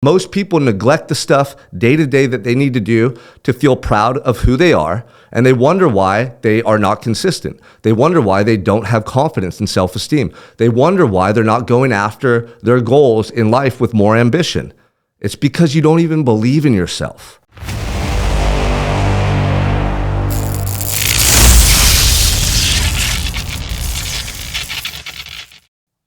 Most people neglect the stuff day to day that they need to do to feel proud of who they are, and they wonder why they are not consistent. They wonder why they don't have confidence and self-esteem. They wonder why they're not going after their goals in life with more ambition. It's because you don't even believe in yourself.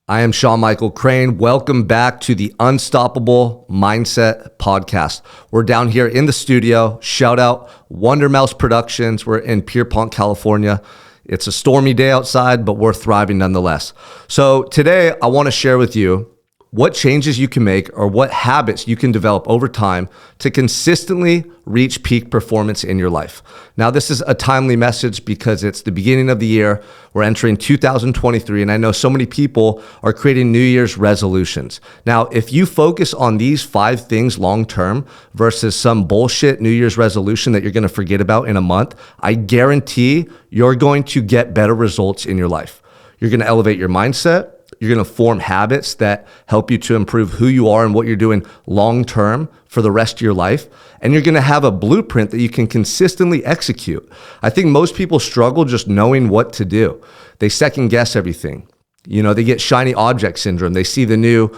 I am Sean Michael Crane. Welcome back to the Unstoppable Mindset Podcast. We're down here in the studio. Shout out Wonder Mouse Productions. We're in Pierpont, California. It's a stormy day outside, but we're thriving nonetheless. So today I want to share with you what changes you can make or what habits you can develop over time to consistently reach peak performance in your life. Now, this is a timely message because it's the beginning of the year. We're entering 2023, and I know so many people are creating New Year's resolutions. Now, if you focus on these 5 things long-term versus some bullshit New Year's resolution that you're going to forget about in a month, I guarantee you're going to get better results in your life. You're going to elevate your mindset. You're going to form habits that help you to improve who you are and what you're doing long-term for the rest of your life. And you're going to have a blueprint that you can consistently execute. I think most people struggle just knowing what to do. They second guess everything. They get shiny object syndrome. They see the new,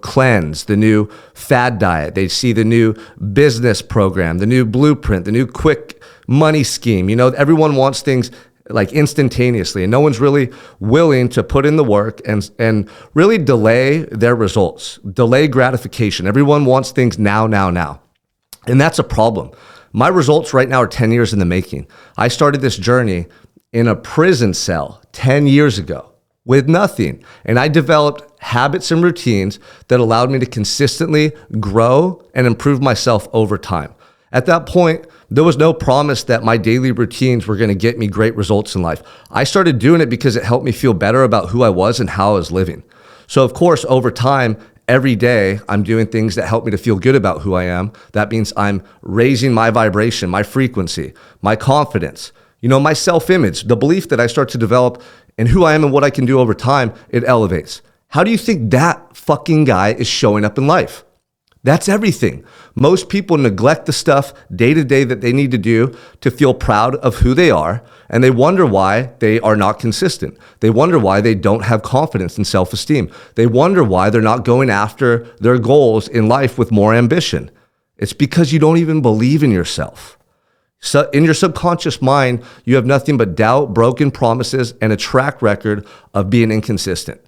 cleanse, the new fad diet. They see the new business program, the new blueprint, the new quick money scheme. Everyone wants things like instantaneously, and no one's really willing to put in the work and really delay their results, delay gratification. Everyone wants things now. And that's a problem. My results right now are 10 years in the making. I started this journey in a prison cell 10 years ago with nothing. And I developed habits and routines that allowed me to consistently grow and improve myself over time. At that point, there was no promise that my daily routines were going to get me great results in life. I started doing it because it helped me feel better about who I was and how I was living. So of course, over time, every day, I'm doing things that help me to feel good about who I am. That means I'm raising my vibration, my frequency, my confidence, my self-image, the belief that I start to develop in who I am and what I can do over time, it elevates. How do you think that fucking guy is showing up in life? That's everything. Most people neglect the stuff day to day that they need to do to feel proud of who they are, and they wonder why they are not consistent. They wonder why they don't have confidence and self-esteem. They wonder why they're not going after their goals in life with more ambition. It's because you don't even believe in yourself. So in your subconscious mind, you have nothing but doubt, broken promises, and a track record of being inconsistent.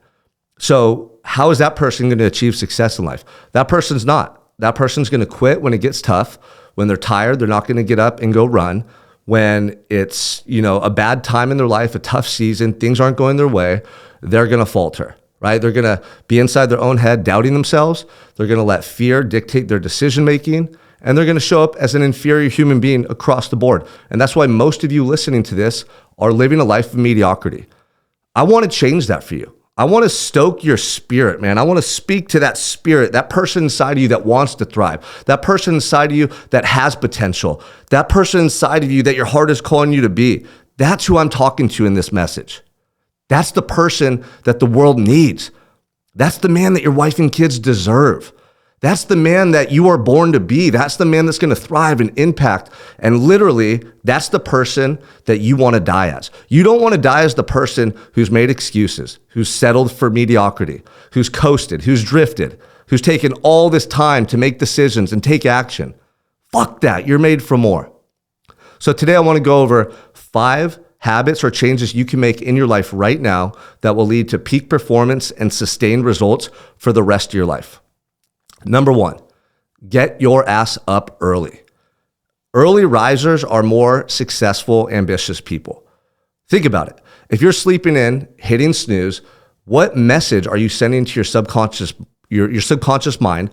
So how is that person going to achieve success in life? That person's not. That person's going to quit when it gets tough. When they're tired, they're not going to get up and go run. When it's, a bad time in their life, a tough season, things aren't going their way, they're going to falter, right? They're going to be inside their own head, doubting themselves. They're going to let fear dictate their decision-making, and they're going to show up as an inferior human being across the board. And that's why most of you listening to this are living a life of mediocrity. I want to change that for you. I want to stoke your spirit, man. I want to speak to that spirit, that person inside of you that wants to thrive, that person inside of you that has potential, that person inside of you that your heart is calling you to be. That's who I'm talking to in this message. That's the person that the world needs. That's the man that your wife and kids deserve. That's the man that you are born to be. That's the man that's going to thrive and impact. And literally, that's the person that you want to die as. You don't want to die as the person who's made excuses, who's settled for mediocrity, who's coasted, who's drifted, who's taken all this time to make decisions and take action. Fuck that. You're made for more. So today I want to go over 5 habits or changes you can make in your life right now that will lead to peak performance and sustained results for the rest of your life. Number 1, get your ass up early. Early risers are more successful, ambitious people. Think about it. If you're sleeping in, hitting snooze, what message are you sending to your subconscious mind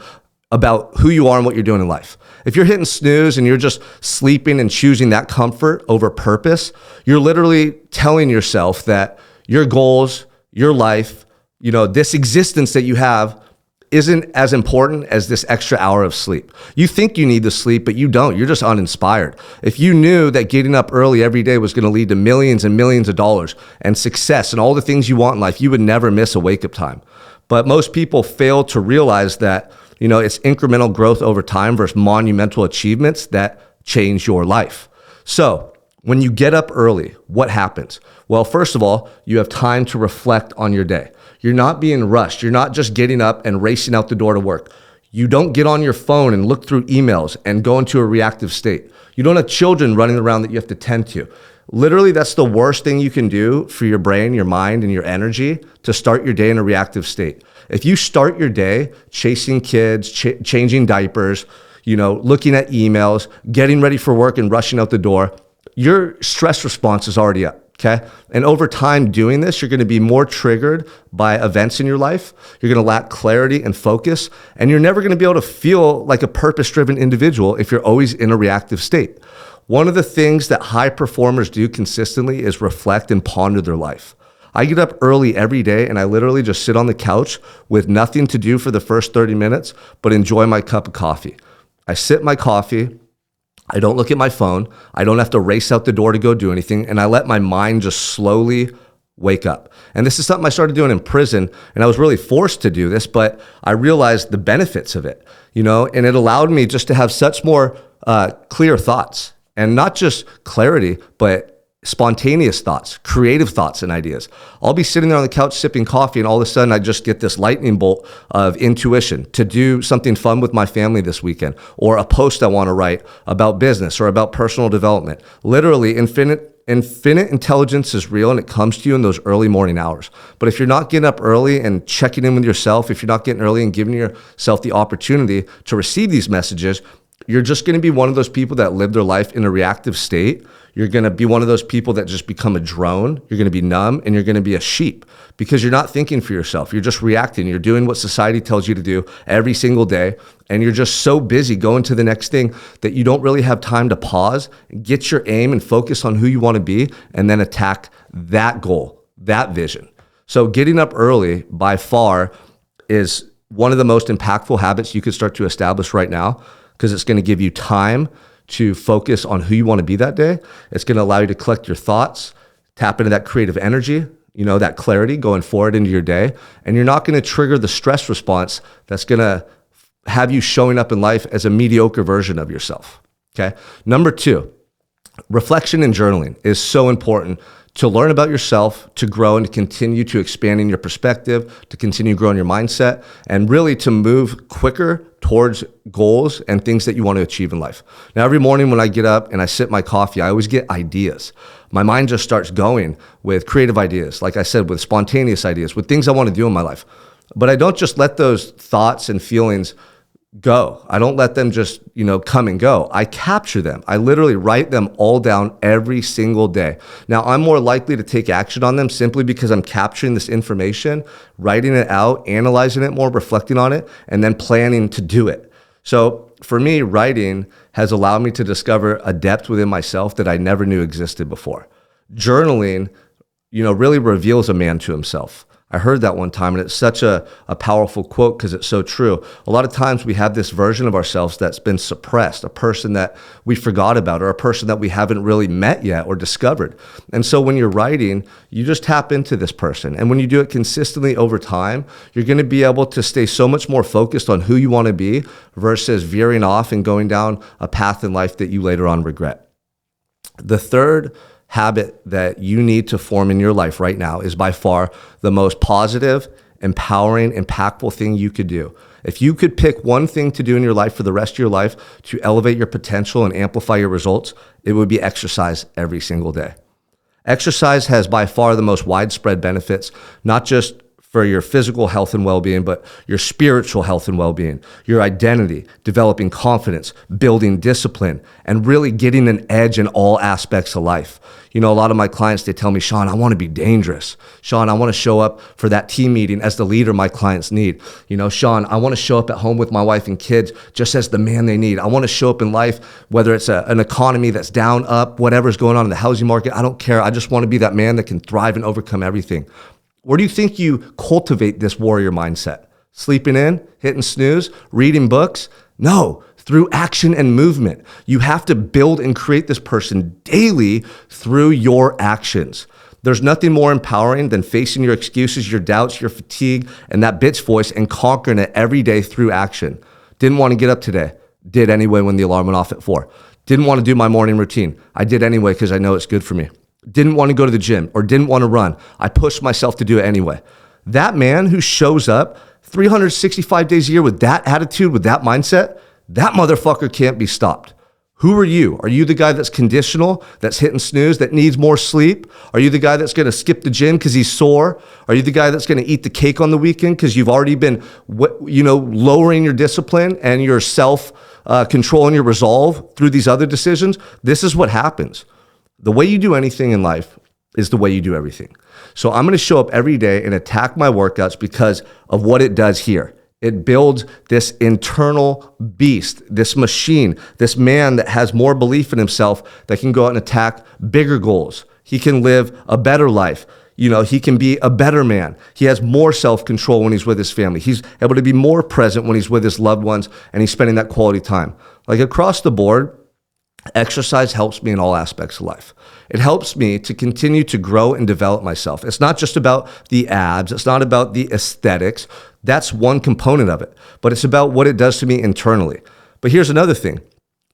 about who you are and what you're doing in life? If you're hitting snooze and you're just sleeping and choosing that comfort over purpose, you're literally telling yourself that your goals, your life, this existence that you have isn't as important as this extra hour of sleep. You think you need the sleep, but you don't. You're just uninspired. If you knew that getting up early every day was going to lead to millions and millions of dollars and success and all the things you want in life, you would never miss a wake-up time. But most people fail to realize that, It's incremental growth over time versus monumental achievements that change your life. So when you get up early, what happens? Well, first of all, you have time to reflect on your day. You're not being rushed. You're not just getting up and racing out the door to work. You don't get on your phone and look through emails and go into a reactive state. You don't have children running around that you have to tend to. Literally, that's the worst thing you can do for your brain, your mind, and your energy, to start your day in a reactive state. If you start your day chasing kids, changing diapers, looking at emails, getting ready for work and rushing out the door, your stress response is already up. Okay. And over time doing this, you're going to be more triggered by events in your life. You're going to lack clarity and focus, and you're never going to be able to feel like a purpose-driven individual if you're always in a reactive state. One of the things that high performers do consistently is reflect and ponder their life. I get up early every day and I literally just sit on the couch with nothing to do for the first 30 minutes, but enjoy my cup of coffee. I sip my coffee. I don't look at my phone. I don't have to race out the door to go do anything. And I let my mind just slowly wake up. And this is something I started doing in prison. And I was really forced to do this, but I realized the benefits of it, and it allowed me just to have such more clear thoughts, and not just clarity, but spontaneous thoughts, creative thoughts and ideas. I'll be sitting there on the couch sipping coffee, and all of a sudden I just get this lightning bolt of intuition to do something fun with my family this weekend, or a post I want to write about business or about personal development. Literally, infinite intelligence is real, and it comes to you in those early morning hours. But if you're not getting up early and checking in with yourself, if you're not getting early and giving yourself the opportunity to receive these messages, you're just going to be one of those people that live their life in a reactive state. You're going to be one of those people that just become a drone. You're going to be numb, and you're going to be a sheep, because you're not thinking for yourself. You're just reacting. You're doing what society tells you to do every single day. And you're just so busy going to the next thing that you don't really have time to pause, get your aim and focus on who you want to be, and then attack that goal, that vision. So getting up early by far is one of the most impactful habits you could start to establish right now, because it's going to give you time to focus on who you want to be that day. It's going to allow you to collect your thoughts, tap into that creative energy, that clarity going forward into your day. And you're not going to trigger the stress response that's going to have you showing up in life as a mediocre version of yourself. Okay. Number 2, reflection and journaling is so important to learn about yourself, to grow and to continue to expand in your perspective, to continue growing your mindset, and really to move quicker towards goals and things that you want to achieve in life. Now, every morning when I get up and I sip my coffee, I always get ideas. My mind just starts going with creative ideas, like I said, with spontaneous ideas, with things I want to do in my life. But I don't just let those thoughts and feelings go. I don't let them just, come and go. I capture them. I literally write them all down every single day. Now, I'm more likely to take action on them simply because I'm capturing this information, writing it out, analyzing it more, reflecting on it, and then planning to do it. So for me, writing has allowed me to discover a depth within myself that I never knew existed before. Journaling, really reveals a man to himself. I heard that one time, and it's such a powerful quote because it's so true. A lot of times we have this version of ourselves that's been suppressed, a person that we forgot about, or a person that we haven't really met yet or discovered. And so when you're writing, you just tap into this person. And when you do it consistently over time, you're going to be able to stay so much more focused on who you want to be versus veering off and going down a path in life that you later on regret. The third habit that you need to form in your life right now is by far the most positive, empowering, impactful thing you could do. If you could pick one thing to do in your life for the rest of your life to elevate your potential and amplify your results, it would be exercise every single day. Exercise has by far the most widespread benefits, not just for your physical health and well-being, but your spiritual health and well-being, your identity, developing confidence, building discipline, and really getting an edge in all aspects of life. A lot of my clients, they tell me, Sean, I want to be dangerous. Sean, I want to show up for that team meeting as the leader my clients need. Sean, I want to show up at home with my wife and kids just as the man they need. I want to show up in life, whether it's an economy that's down, up, whatever's going on in the housing market. I don't care. I just want to be that man that can thrive and overcome everything. Where do you think you cultivate this warrior mindset? Sleeping in, hitting snooze, reading books? No, through action and movement. You have to build and create this person daily through your actions. There's nothing more empowering than facing your excuses, your doubts, your fatigue, and that bitch voice and conquering it every day through action. Didn't want to get up today. Did anyway when the alarm went off at 4. Didn't want to do my morning routine. I did anyway because I know it's good for me. Didn't want to go to the gym or didn't want to run. I pushed myself to do it anyway. That man who shows up 365 days a year with that attitude, with that mindset, that motherfucker can't be stopped. Who are you? Are you the guy that's conditional, that's hitting snooze, that needs more sleep? Are you the guy that's going to skip the gym because he's sore? Are you the guy that's going to eat the cake on the weekend because you've already been, lowering your discipline and your self-control and your resolve through these other decisions? This is what happens. The way you do anything in life is the way you do everything. So I'm going to show up every day and attack my workouts because of what it does here. It builds this internal beast, this machine, this man that has more belief in himself that can go out and attack bigger goals. He can live a better life. He can be a better man. He has more self-control when he's with his family. He's able to be more present when he's with his loved ones and he's spending that quality time. Like across the board, exercise helps me in all aspects of life. It helps me to continue to grow and develop myself. It's not just about the abs. It's not about the aesthetics. That's one component of it, but it's about what it does to me internally. But here's another thing.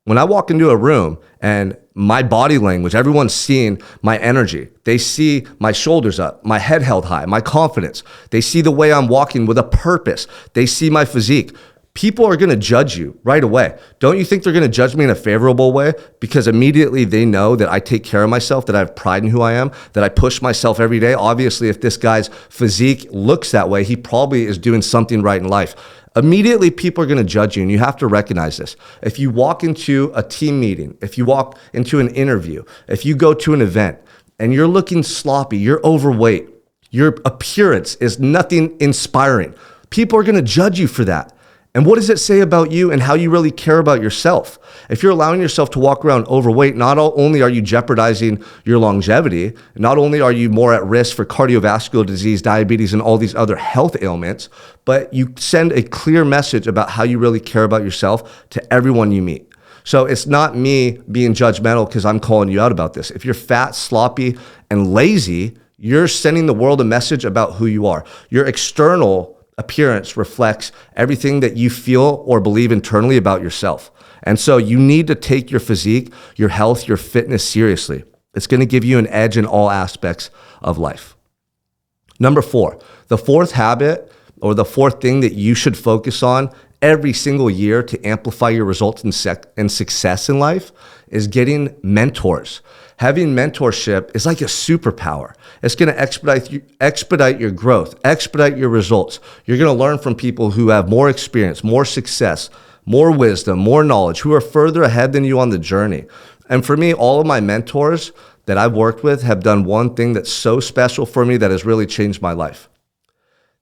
When I walk into a room and my body language, everyone's seeing my energy. They see my shoulders up, my head held high, my confidence. They see the way I'm walking with a purpose. They see my physique. People are going to judge you right away. Don't you think they're going to judge me in a favorable way? Because immediately they know that I take care of myself, that I have pride in who I am, that I push myself every day. Obviously, if this guy's physique looks that way, he probably is doing something right in life. Immediately, people are going to judge you, and you have to recognize this. If you walk into a team meeting, if you walk into an interview, if you go to an event, and you're looking sloppy, you're overweight, your appearance is nothing inspiring, people are going to judge you for that. And what does it say about you and how you really care about yourself? If you're allowing yourself to walk around overweight, not only are you jeopardizing your longevity, not only are you more at risk for cardiovascular disease, diabetes, and all these other health ailments, but you send a clear message about how you really care about yourself to everyone you meet. So it's not me being judgmental because I'm calling you out about this. If you're fat, sloppy, and lazy, you're sending the world a message about who you are. Your external appearance reflects everything that you feel or believe internally about yourself. And so you need to take your physique, your health, your fitness seriously. It's going to give you an edge in all aspects of life. Number 4, the fourth habit or the fourth thing that you should focus on every single year to amplify your results and success in life is getting mentors. Having mentorship is like a superpower. It's going to expedite your growth, expedite your results. You're going to learn from people who have more experience, more success, more wisdom, more knowledge, who are further ahead than you on the journey. And for me, all of my mentors that I've worked with have done one thing that's so special for me that has really changed my life.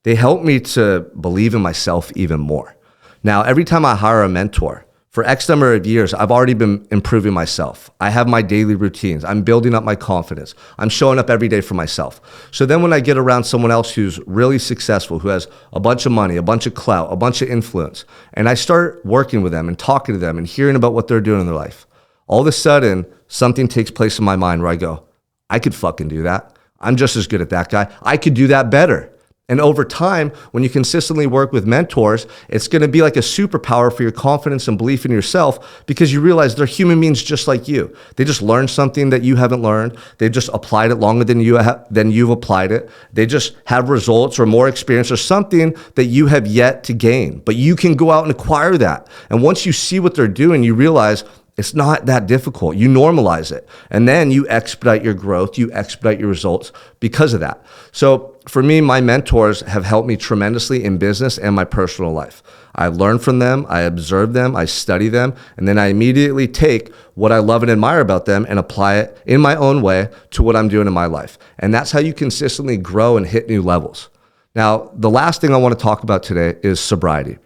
They help me to believe in myself even more. Now, every time I hire a mentor, for X number of years, I've already been improving myself. I have my daily routines. I'm building up my confidence. I'm showing up every day for myself. So then when I get around someone else who's really successful, who has a bunch of money, a bunch of clout, a bunch of influence, and I start working with them and talking to them and hearing about what they're doing in their life, all of a sudden, something takes place in my mind where I go, I could fucking do that. I'm just as good at that guy. I could do that better. And over time, when you consistently work with mentors, it's going to be like a superpower for your confidence and belief in yourself because you realize they're human beings just like you. They just learned something that you haven't learned. They've just applied it longer than you've applied it. They just have results or more experience or something that you have yet to gain. But you can go out and acquire that. And once you see what they're doing, you realize it's not that difficult. You normalize it. And then you expedite your growth, you expedite your results because of that. So for me, my mentors have helped me tremendously in business and my personal life. I learn from them, I observe them, I study them, and then I immediately take what I love and admire about them and apply it in my own way to what I'm doing in my life. And that's how you consistently grow and hit new levels. Now, the last thing I want to talk about today is sobriety.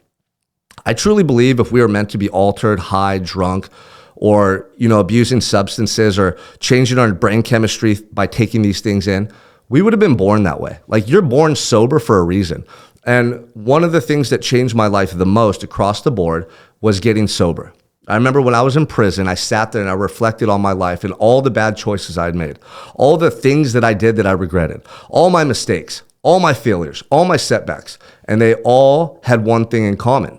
I truly believe if we are meant to be altered, high, drunk, or abusing substances or changing our brain chemistry by taking these things in, we would have been born that way. Like, you're born sober for a reason. And one of the things that changed my life the most across the board was getting sober. I remember when I was in prison, I sat there and I reflected on my life and all the bad choices I had made, all the things that I did that I regretted, all my mistakes, all my failures, all my setbacks, and they all had one thing in common.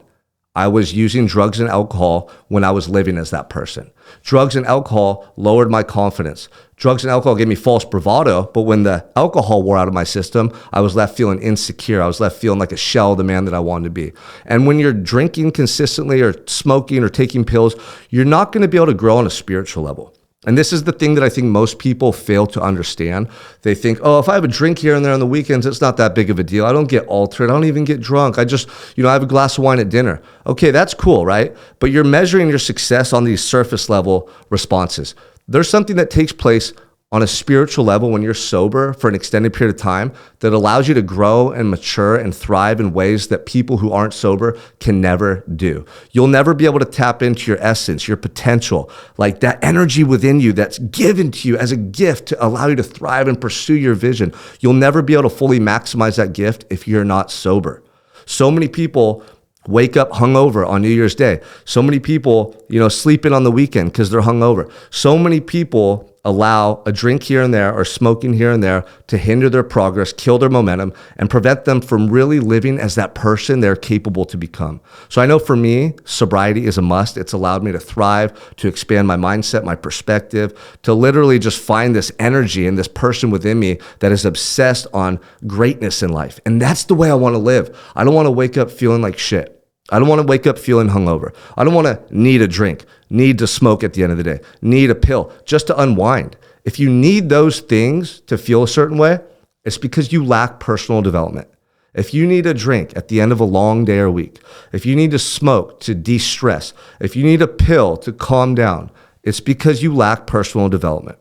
I was using drugs and alcohol when I was living as that person. Drugs and alcohol lowered my confidence. Drugs and alcohol gave me false bravado, but when the alcohol wore out of my system, I was left feeling insecure. I was left feeling like a shell of the man that I wanted to be. And when you're drinking consistently or smoking or taking pills, you're not going to be able to grow on a spiritual level. And this is the thing that I think most people fail to understand. They think, oh, if I have a drink here and there on the weekends, it's not that big of a deal. I don't get altered. I don't even get drunk. I just, I have a glass of wine at dinner. Okay, that's cool, right? But you're measuring your success on these surface level responses. There's something that takes place on a spiritual level when you're sober for an extended period of time that allows you to grow and mature and thrive in ways that people who aren't sober can never do. You'll never be able to tap into your essence, your potential, like that energy within you that's given to you as a gift to allow you to thrive and pursue your vision. You'll never be able to fully maximize that gift if you're not sober. So many people wake up hungover on New Year's Day. So many people, sleep in on the weekend because they're hungover. So many people allow a drink here and there or smoking here and there to hinder their progress, kill their momentum, and prevent them from really living as that person they're capable to become. So I know for me, sobriety is a must. It's allowed me to thrive, to expand my mindset, my perspective, to literally just find this energy and this person within me that is obsessed on greatness in life. And that's the way I want to live. I don't want to wake up feeling like shit. I don't want to wake up feeling hungover. I don't want to need a drink, need to smoke at the end of the day, need a pill just to unwind. If you need those things to feel a certain way, it's because you lack personal development. If you need a drink at the end of a long day or week, if you need to smoke to de-stress, if you need a pill to calm down, it's because you lack personal development.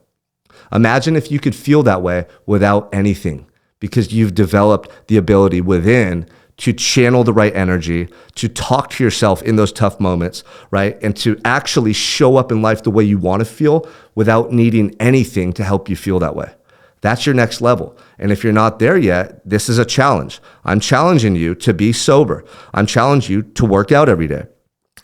Imagine if you could feel that way without anything, because you've developed the ability within to channel the right energy, to talk to yourself in those tough moments, right? And to actually show up in life the way you want to feel without needing anything to help you feel that way. That's your next level. And if you're not there yet, this is a challenge. I'm challenging you to be sober. I'm challenging you to work out every day.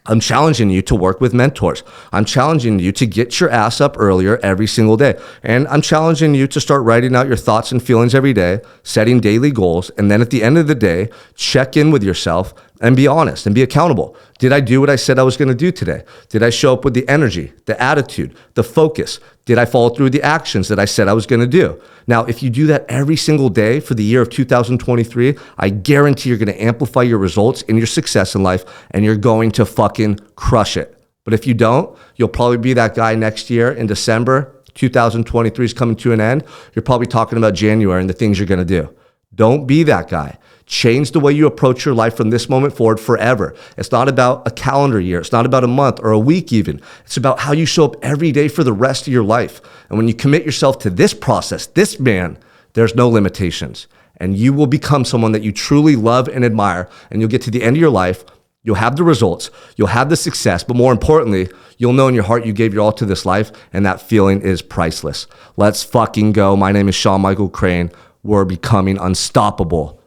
I'm challenging you to work with mentors. I'm challenging you to get your ass up earlier every single day. And I'm challenging you to start writing out your thoughts and feelings every day, setting daily goals. And then at the end of the day, check in with yourself and be honest and be accountable. Did I do what I said I was going to do today? Did I show up with the energy, the attitude, the focus? Did I follow through with the actions that I said I was going to do? Now, if you do that every single day for the year of 2023, I guarantee you're going to amplify your results and your success in life, and you're going to fucking crush it. But if you don't, you'll probably be that guy next year in December. 2023 is coming to an end. You're probably talking about January and the things you're going to do. Don't be that guy. Change the way you approach your life from this moment forward forever. It's not about a calendar year. It's not about a month or a week even. It's about how you show up every day for the rest of your life. And when you commit yourself to this process, this man, there's no limitations. And you will become someone that you truly love and admire. And you'll get to the end of your life. You'll have the results. You'll have the success. But more importantly, you'll know in your heart you gave your all to this life. And that feeling is priceless. Let's fucking go. My name is Sean Michael Crane. We're becoming unstoppable.